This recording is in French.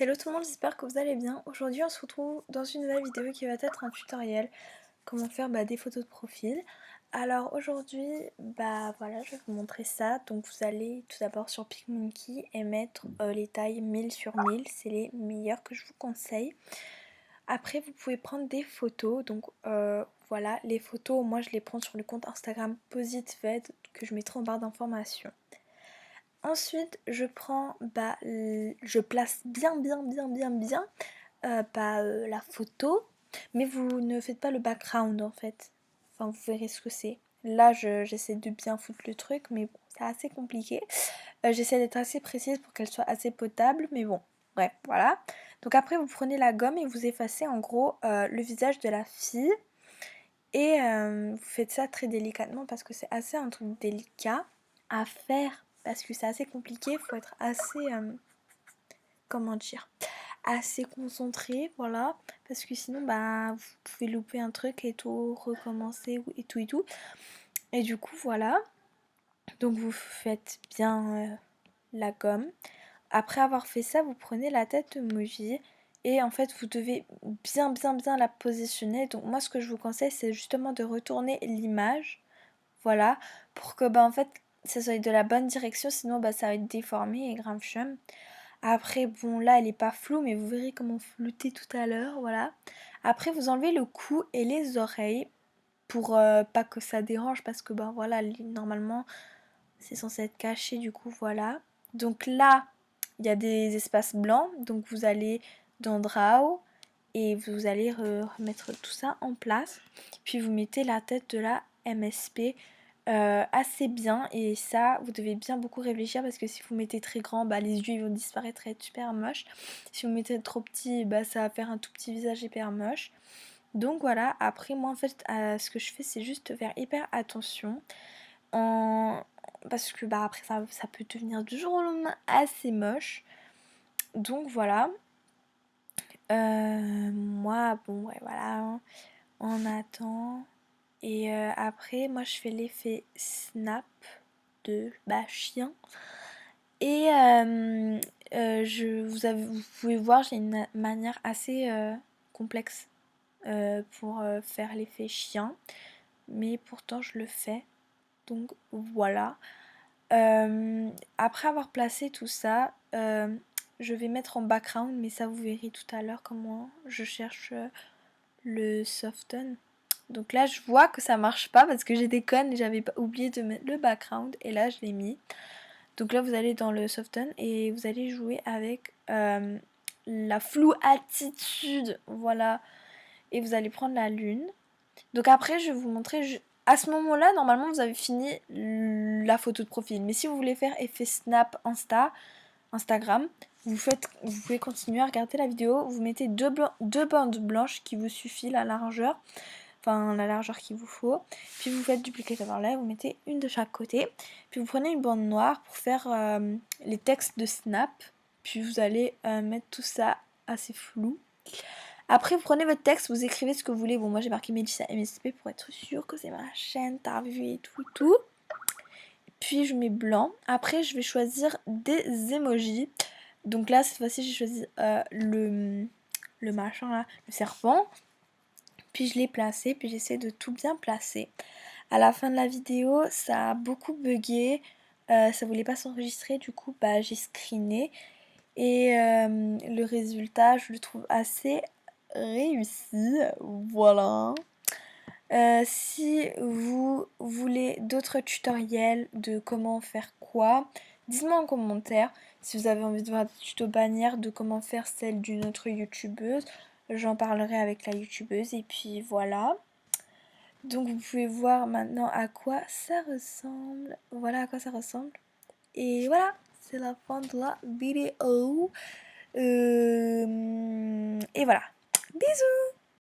Hello tout le monde, j'espère que vous allez bien. Aujourd'hui on se retrouve dans une nouvelle vidéo qui va être un tutoriel comment faire des photos de profil. Alors aujourd'hui, voilà, je vais vous montrer ça. Donc vous allez tout d'abord sur PicMonkey et mettre les tailles 1000 sur 1000, c'est les meilleurs que je vous conseille. Après vous pouvez prendre des photos, donc voilà, les photos, moi je les prends sur le compte Instagram PositVed que je mettrai en barre d'informations. Ensuite, je prends, je place bien la photo, mais vous ne faites pas le background en fait. Enfin, vous verrez ce que c'est. Là, j'essaie de bien foutre le truc, mais bon, c'est assez compliqué. J'essaie d'être assez précise pour qu'elle soit assez potable, mais bon, bref, voilà. Donc après, vous prenez la gomme et vous effacez en gros le visage de la fille. Et vous faites ça très délicatement parce que c'est assez un truc délicat à faire parce que c'est assez compliqué, il faut être assez, comment dire, assez concentré, voilà, parce que sinon vous pouvez louper un truc et tout recommencer et tout et tout. Et du coup voilà, donc vous faites bien la gomme. Après avoir fait ça, vous prenez la tête de Moji et en fait vous devez bien la positionner. Donc moi ce que je vous conseille c'est justement de retourner l'image, voilà, pour que en fait ça soit de la bonne direction, sinon ça va être déformé et grave chum. Après bon là elle est pas floue mais vous verrez comment flouter tout à l'heure, voilà. Après vous enlevez le cou et les oreilles pour pas que ça dérange parce que voilà, normalement c'est censé être caché, du coup voilà. Donc là il y a des espaces blancs, donc vous allez dans Draw et vous allez remettre tout ça en place. Puis vous mettez la tête de la MSP assez bien, et ça vous devez bien beaucoup réfléchir parce que si vous mettez très grand, les yeux ils vont disparaître et être super moche. Si vous mettez trop petit, ça va faire un tout petit visage hyper moche. Donc voilà, après moi en fait ce que je fais c'est juste faire hyper attention parce que après ça peut devenir du jour au lendemain assez moche. Donc voilà. Moi bon ouais voilà, hein, on attend. Et après moi je fais l'effet snap de chien. Et vous pouvez voir, j'ai une manière assez complexe pour faire l'effet chien, mais pourtant je le fais, donc voilà. Après avoir placé tout ça, je vais mettre en background, mais ça vous verrez tout à l'heure comment je cherche le soften. Donc là je vois que ça marche pas parce que j'étais conne et j'avais oublié de mettre le background, et là je l'ai mis. Donc là vous allez dans le soften et vous allez jouer avec la flou attitude, voilà, et vous allez prendre la lune. Donc après je vais vous montrer, à ce moment là normalement vous avez fini la photo de profil, mais si vous voulez faire effet snap Instagram, vous pouvez continuer à regarder la vidéo, vous mettez deux bandes blanches qui vous suffit, la largeur qu'il vous faut, puis vous faites duplicate overlay, vous mettez une de chaque côté, puis vous prenez une bande noire pour faire les textes de snap, puis vous allez mettre tout ça assez flou. Après vous prenez votre texte, vous écrivez ce que vous voulez. Bon moi j'ai marqué Mélissa MSP pour être sûr que c'est ma chaîne, t'as vu et tout et tout. Puis je mets blanc. Après je vais choisir des emojis. Donc là cette fois-ci j'ai choisi le machin là, le serpent. Puis je l'ai placé, puis j'essaie de tout bien placer. À la fin de la vidéo, ça a beaucoup bugué, ça voulait pas s'enregistrer, du coup j'ai screené. Et le résultat, je le trouve assez réussi, voilà. Si vous voulez d'autres tutoriels de comment faire quoi, dites-moi en commentaire. Si vous avez envie de voir des tutos bannières de comment faire celle d'une autre youtubeuse, j'en parlerai avec la youtubeuse, et puis voilà. Donc vous pouvez voir maintenant à quoi ça ressemble. Voilà à quoi ça ressemble. Et voilà, c'est la fin de la vidéo. Et voilà. Bisous!